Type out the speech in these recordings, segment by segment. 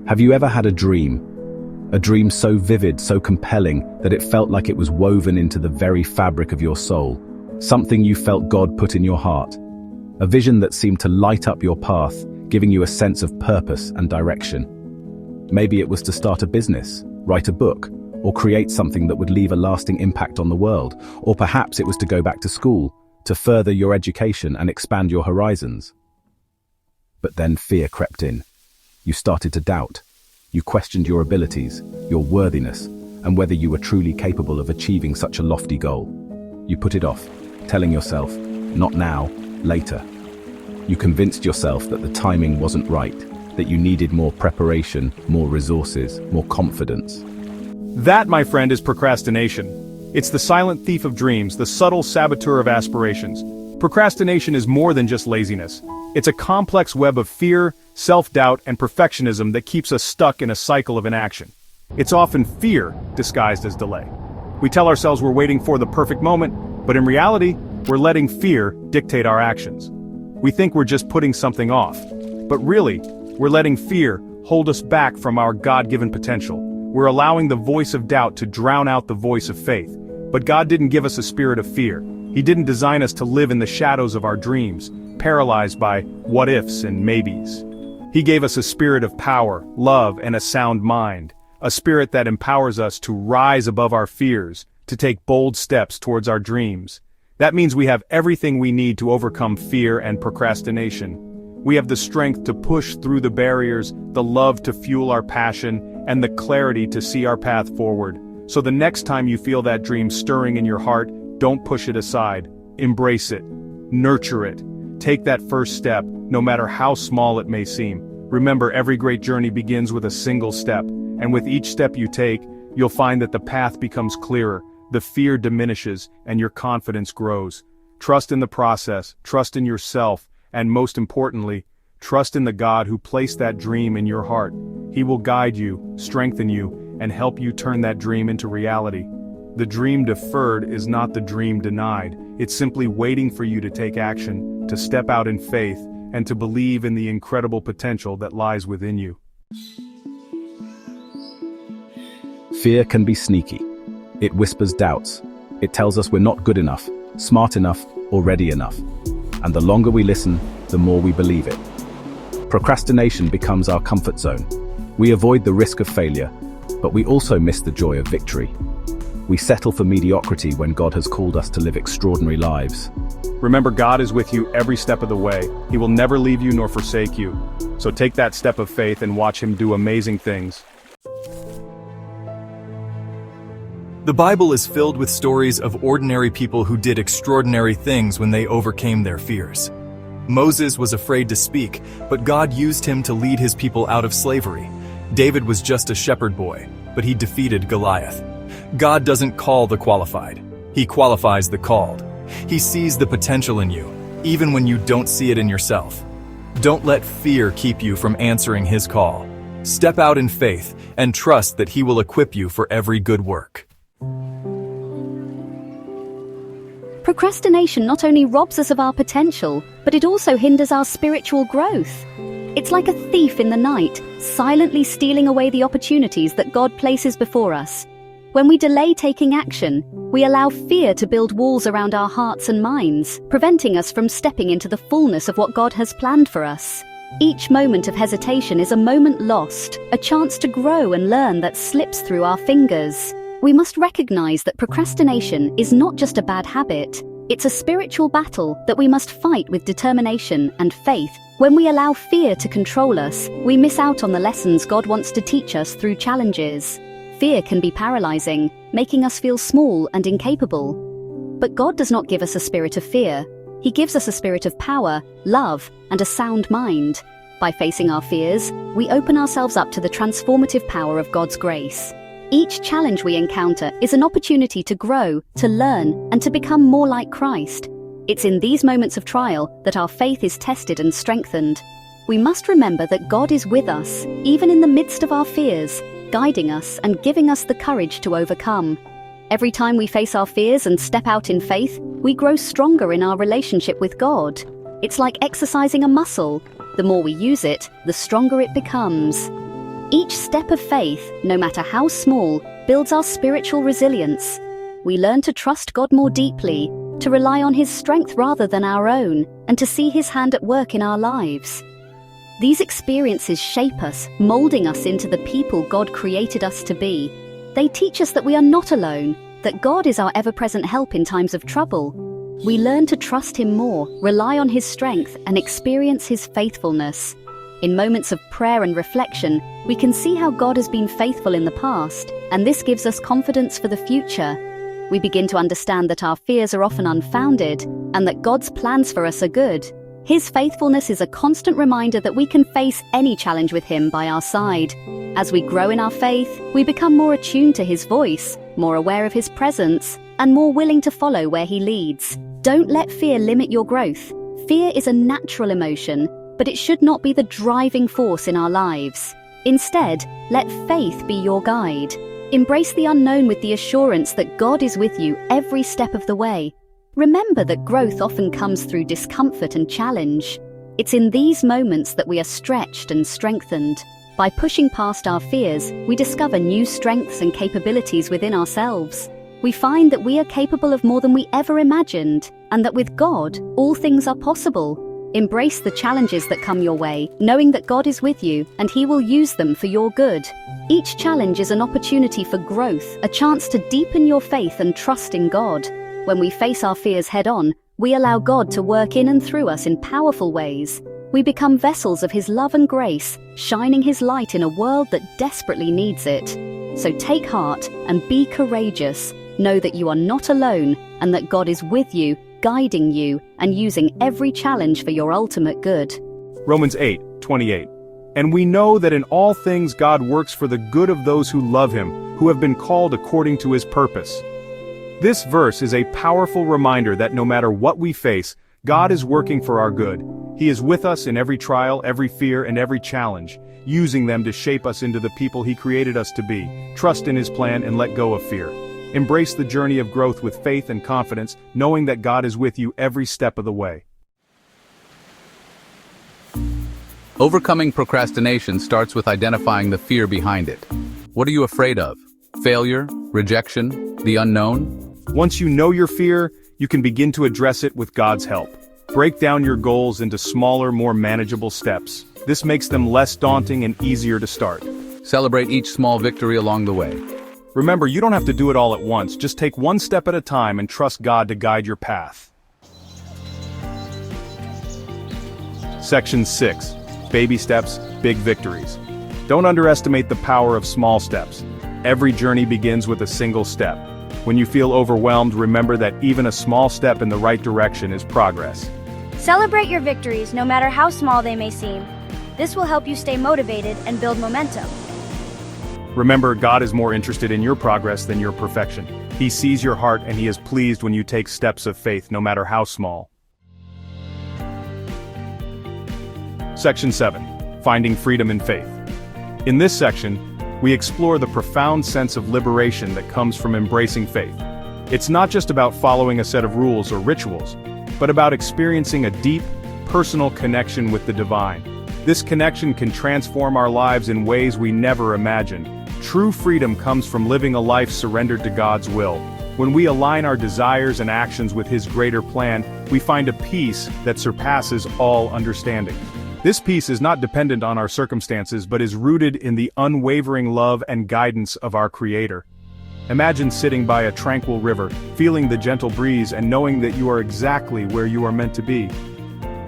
Have you ever had a dream? A dream so vivid, so compelling, that it felt like it was woven into the very fabric of your soul. Something you felt God put in your heart. A vision that seemed to light up your path, giving you a sense of purpose and direction. Maybe it was to start a business, write a book, or create something that would leave a lasting impact on the world. Or perhaps it was to go back to school, to further your education and expand your horizons. But then fear crept in. You started to doubt. You questioned your abilities, your worthiness, and whether you were truly capable of achieving such a lofty goal. You put it off, telling yourself, not now, later. You convinced yourself that the timing wasn't right, that you needed more preparation, more resources, more confidence. That, my friend, is procrastination. It's the silent thief of dreams, the subtle saboteur of aspirations. Procrastination is more than just laziness. It's a complex web of fear, self-doubt, and perfectionism that keeps us stuck in a cycle of inaction. It's often fear disguised as delay. We tell ourselves we're waiting for the perfect moment, but in reality, we're letting fear dictate our actions. We think we're just putting something off, but really, we're letting fear hold us back from our God-given potential. We're allowing the voice of doubt to drown out the voice of faith. But God didn't give us a spirit of fear. He didn't design us to live in the shadows of our dreams, paralyzed by what-ifs and maybes. He gave us a spirit of power, love, and a sound mind, a spirit that empowers us to rise above our fears, to take bold steps towards our dreams. That means we have everything we need to overcome fear and procrastination. We have the strength to push through the barriers, the love to fuel our passion, and the clarity to see our path forward. So the next time you feel that dream stirring in your heart, don't push it aside. Embrace it. Nurture it. Take that first step, no matter how small it may seem. Remember, every great journey begins with a single step, and with each step you take, you'll find that the path becomes clearer, the fear diminishes, and your confidence grows. Trust in the process, trust in yourself, and most importantly, trust in the God who placed that dream in your heart. He will guide you, strengthen you, and help you turn that dream into reality. The dream deferred is not the dream denied. It's simply waiting for you to take action, to step out in faith, and to believe in the incredible potential that lies within you. Fear can be sneaky. It whispers doubts. It tells us we're not good enough, smart enough, or ready enough. And the longer we listen, the more we believe it. Procrastination becomes our comfort zone. We avoid the risk of failure, but we also miss the joy of victory. We settle for mediocrity when God has called us to live extraordinary lives. Remember, God is with you every step of the way. He will never leave you nor forsake you. So take that step of faith and watch Him do amazing things. The Bible is filled with stories of ordinary people who did extraordinary things when they overcame their fears. Moses was afraid to speak, but God used him to lead his people out of slavery. David was just a shepherd boy, but he defeated Goliath. God doesn't call the qualified. He qualifies the called. He sees the potential in you, even when you don't see it in yourself. Don't let fear keep you from answering His call. Step out in faith and trust that He will equip you for every good work. Procrastination not only robs us of our potential, but it also hinders our spiritual growth. It's like a thief in the night, silently stealing away the opportunities that God places before us. When we delay taking action, we allow fear to build walls around our hearts and minds, preventing us from stepping into the fullness of what God has planned for us. Each moment of hesitation is a moment lost, a chance to grow and learn that slips through our fingers. We must recognize that procrastination is not just a bad habit. It's a spiritual battle that we must fight with determination and faith. When we allow fear to control us, we miss out on the lessons God wants to teach us through challenges. Fear can be paralyzing, making us feel small and incapable. But God does not give us a spirit of fear. He gives us a spirit of power, love, and a sound mind. By facing our fears, we open ourselves up to the transformative power of God's grace. Each challenge we encounter is an opportunity to grow, to learn, and to become more like Christ. It's in these moments of trial that our faith is tested and strengthened. We must remember that God is with us, even in the midst of our fears, guiding us and giving us the courage to overcome. Every time we face our fears and step out in faith, we grow stronger in our relationship with God. It's like exercising a muscle. The more we use it, the stronger it becomes. Each step of faith, no matter how small, builds our spiritual resilience. We learn to trust God more deeply, to rely on His strength rather than our own, and to see His hand at work in our lives. These experiences shape us, molding us into the people God created us to be. They teach us that we are not alone, that God is our ever-present help in times of trouble. We learn to trust Him more, rely on His strength, and experience His faithfulness. In moments of prayer and reflection, we can see how God has been faithful in the past, and this gives us confidence for the future. We begin to understand that our fears are often unfounded, and that God's plans for us are good. His faithfulness is a constant reminder that we can face any challenge with Him by our side. As we grow in our faith, we become more attuned to His voice, more aware of His presence, and more willing to follow where He leads. Don't let fear limit your growth. Fear is a natural emotion, but it should not be the driving force in our lives. Instead, let faith be your guide. Embrace the unknown with the assurance that God is with you every step of the way. Remember that growth often comes through discomfort and challenge. It's in these moments that we are stretched and strengthened. By pushing past our fears, we discover new strengths and capabilities within ourselves. We find that we are capable of more than we ever imagined, and that with God, all things are possible. Embrace the challenges that come your way, knowing that God is with you and He will use them for your good. Each challenge is an opportunity for growth, a chance to deepen your faith and trust in God. When we face our fears head-on, we allow God to work in and through us in powerful ways. We become vessels of His love and grace, shining His light in a world that desperately needs it. So take heart and be courageous. Know that you are not alone and that God is with you, guiding you, and using every challenge for your ultimate good. Romans 8:28. And we know that in all things God works for the good of those who love Him, who have been called according to His purpose. This verse is a powerful reminder that no matter what we face, God is working for our good. He is with us in every trial, every fear, and every challenge, using them to shape us into the people He created us to be. Trust in His plan and let go of fear. Embrace the journey of growth with faith and confidence, knowing that God is with you every step of the way. Overcoming procrastination starts with identifying the fear behind it. What are you afraid of? Failure? Rejection? The unknown? Once you know your fear, you can begin to address it with God's help. Break down your goals into smaller, more manageable steps. This makes them less daunting and easier to start. Celebrate each small victory along the way. Remember, you don't have to do it all at once. Just take one step at a time and trust God to guide your path. Section 6. Baby steps, big victories. Don't underestimate the power of small steps. Every journey begins with a single step. When you feel overwhelmed, remember that even a small step in the right direction is progress. Celebrate your victories, no matter how small they may seem. This will help you stay motivated and build momentum. Remember, God is more interested in your progress than your perfection. He sees your heart and He is pleased when you take steps of faith, no matter how small. Section 7. Finding freedom in faith. In this section, we explore the profound sense of liberation that comes from embracing faith. It's not just about following a set of rules or rituals, but about experiencing a deep, personal connection with the divine. This connection can transform our lives in ways we never imagined. True freedom comes from living a life surrendered to God's will. When we align our desires and actions with His greater plan, we find a peace that surpasses all understanding. This peace is not dependent on our circumstances but is rooted in the unwavering love and guidance of our Creator. Imagine sitting by a tranquil river, feeling the gentle breeze and knowing that you are exactly where you are meant to be.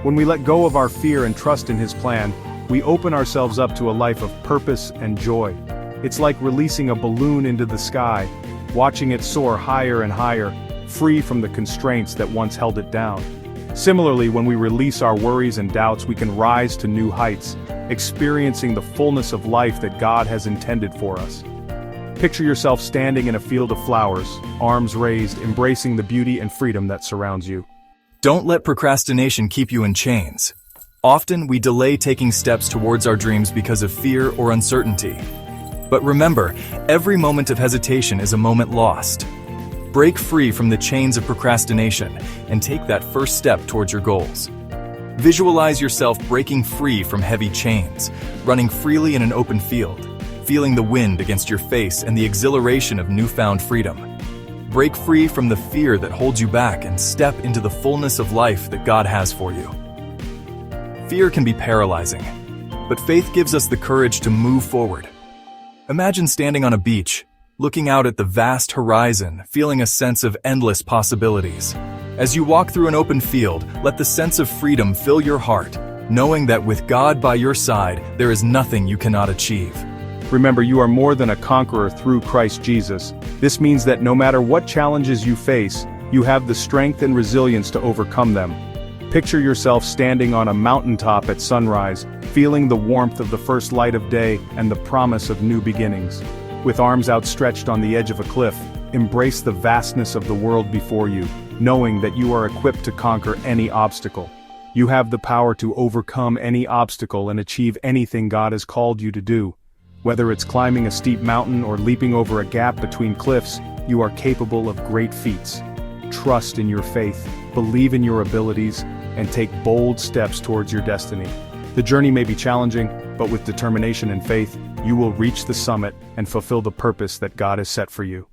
When we let go of our fear and trust in His plan, we open ourselves up to a life of purpose and joy. It's like releasing a balloon into the sky, watching it soar higher and higher, free from the constraints that once held it down. Similarly, when we release our worries and doubts, we can rise to new heights, experiencing the fullness of life that God has intended for us. Picture yourself standing in a field of flowers, arms raised, embracing the beauty and freedom that surrounds you. Don't let procrastination keep you in chains. Often we delay taking steps towards our dreams because of fear or uncertainty. But remember, every moment of hesitation is a moment lost. Break free from the chains of procrastination and take that first step towards your goals. Visualize yourself breaking free from heavy chains, running freely in an open field, feeling the wind against your face and the exhilaration of newfound freedom. Break free from the fear that holds you back and step into the fullness of life that God has for you. Fear can be paralyzing, but faith gives us the courage to move forward. Imagine standing on a beach, looking out at the vast horizon, feeling a sense of endless possibilities. As you walk through an open field, let the sense of freedom fill your heart, knowing that with God by your side, there is nothing you cannot achieve. Remember, you are more than a conqueror through Christ Jesus. This means that no matter what challenges you face, you have the strength and resilience to overcome them. Picture yourself standing on a mountaintop at sunrise, feeling the warmth of the first light of day and the promise of new beginnings. With arms outstretched on the edge of a cliff, embrace the vastness of the world before you, knowing that you are equipped to conquer any obstacle. You have the power to overcome any obstacle and achieve anything God has called you to do. Whether it's climbing a steep mountain or leaping over a gap between cliffs, you are capable of great feats. Trust in your faith, believe in your abilities, and take bold steps towards your destiny. The journey may be challenging, but with determination and faith, you will reach the summit and fulfill the purpose that God has set for you.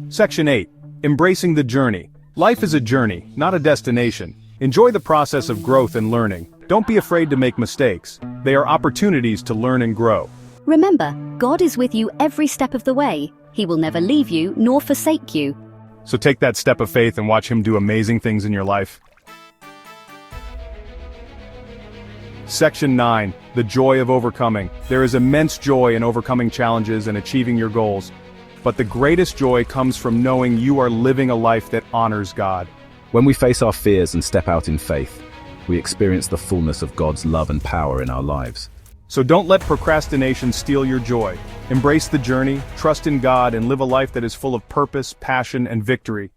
Section 8. Embracing the journey. Life is a journey, not a destination. Enjoy the process of growth and learning. Don't be afraid to make mistakes. They are opportunities to learn and grow. Remember, God is with you every step of the way. He will never leave you nor forsake you. So take that step of faith and watch Him do amazing things in your life. Section 9. The joy of overcoming. There is immense joy in overcoming challenges and achieving your goals. But the greatest joy comes from knowing you are living a life that honors God. When we face our fears and step out in faith, we experience the fullness of God's love and power in our lives. So don't let procrastination steal your joy. Embrace the journey, trust in God, and live a life that is full of purpose, passion, and victory.